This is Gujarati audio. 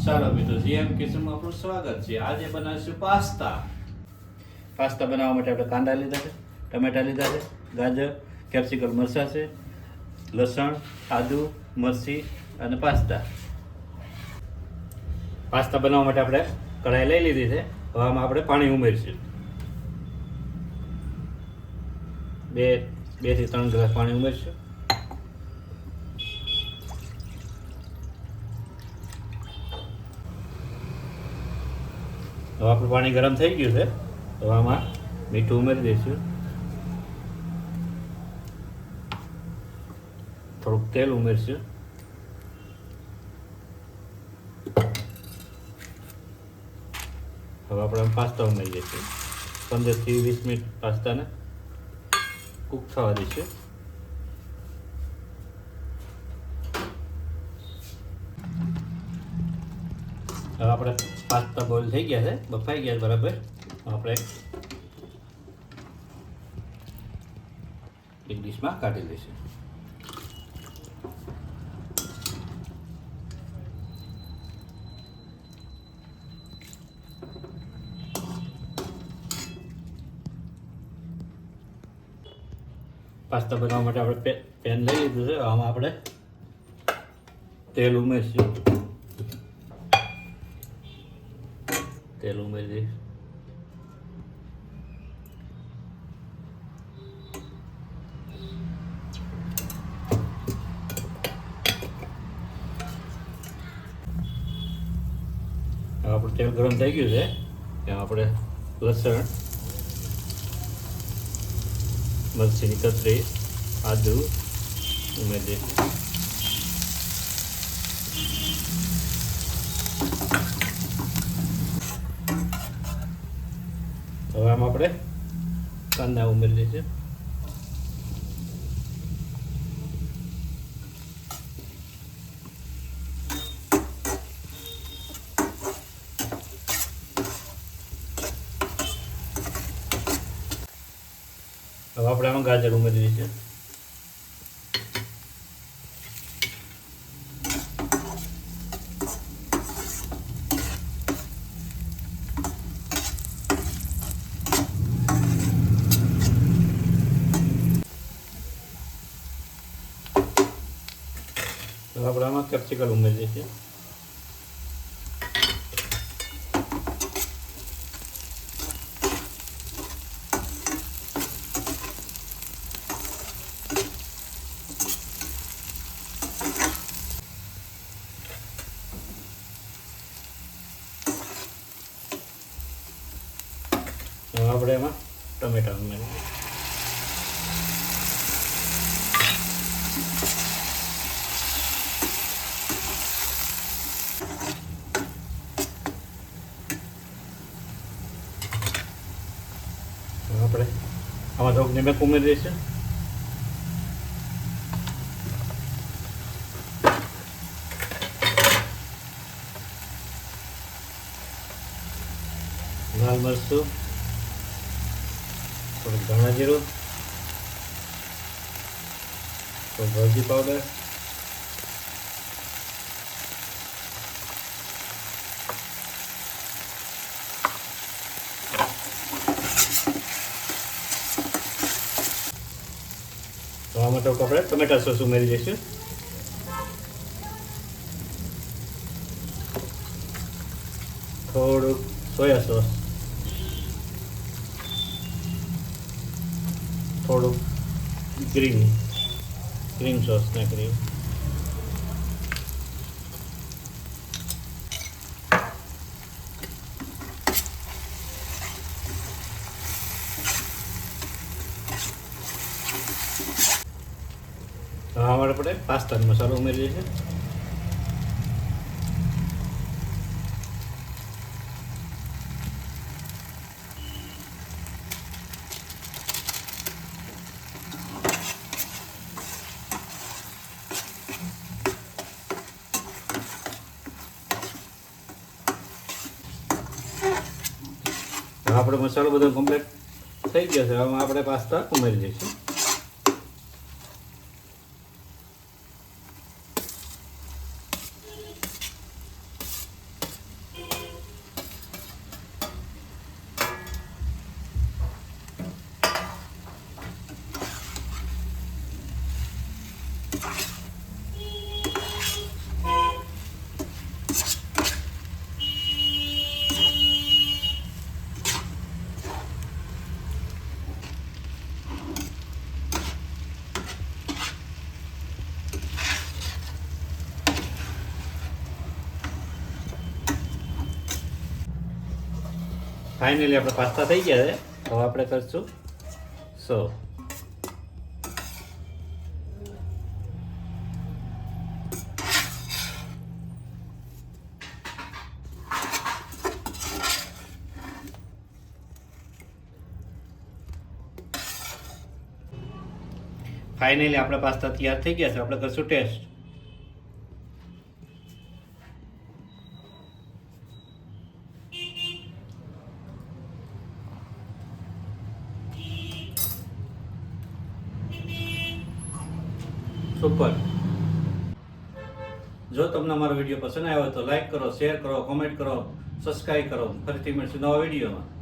ચાલો મિત્રો, જીએમ કિચનમાં આપણું સ્વાગત છે. આજે બનાવીશું પાસ્તા. પાસ્તા બનાવવા માટે આપણે કાંદા લીધા છે, ટમેટા લીધા છે, ગાજર, કેપ્સિકમ મરચાં છે, લસણ, આદુ, મરચી અને પાસ્તા. પાસ્તા બનાવવા માટે આપણે કઢાઈ લઈ લીધી છે. હવે આમાં આપણે પાણી ઉમેરીશું. 2 થી 3 ગ્લાસ પાણી ઉમેરીશું. હવે આપણું પાણી ગરમ થઈ ગયું છે. તો આમાં મીઠું ઉમેરી દઈશું, થોડુંક તેલ ઉમેરીશું, હવે આપણે પાસ્તા ઉમેરી દઈશું. 15 થી 20 મિનિટ પાસ્તાને કૂક થવા દઈશું. હવે આપણે પાસ્તા બોઇલ થઈ ગયા છે, બફાઈ ગયા બરાબર. આપણે એક ડીશમાં કાઢી લઈશું. પાસ્તા બનાવવા માટે આપણે પેન લઈ લીધું છે. આમાં આપણે તેલ ઉમેરીશું. તેલ ઉમેરી દઈશ. આપણું તેલ ગરમ થઈ ગયું છે. એમાં આપણે લસણ, મરચીની કતરી, આદુ ઉમેરી દઈશું. હવે આમાં આપણે કાંદા ઉમેરી દઈશું. હવે આપણે આમાં ગાજર ઉમેરી દઈશું. હવે આપણે આમાં કેપ્સિકમ ઉમેરી દઈશું. હવે આપણે એમાં ટમેટા ઉમેરી દઈશું. આપણે આમાં થોડુંક નિમક ઉમેરી દઈશું. લાલ મરચું, થોડુંક ધાણા જીરું, થોડુંક હળદી પાવડર, આમાં તો આપણે ટમેટા સોસ ઉમેરી દઈશું. થોડુંક સોયા સોસ, થોડુંક ક્રીમ સોસ નાખી. આમાં આપણે પાસ્તાનો મસાલો ઉમેરી દઈશું. આપણો મસાલો બધો કમ્પ્લીટ થઈ ગયો છે. હવે આપણે પાસ્તા ઉમેરી દઈશું. ફાઇનલી આપણે પાસ્તા થઈ ગયા છે. હવે આપણે કરશું સર્વ. ફાઇનલી આપણા પાસ્તા તૈયાર થઈ ગયા છે. આપણે કરશું ટેસ્ટ. સુપર. જો તમને અમારો વિડીયો પસંદ આવ્યો હોય તો લાઈક કરો, શેર કરો, કોમેન્ટ કરો, સબસ્ક્રાઈબ કરો. ફરીથી મળીશું નવા વિડીયોમાં.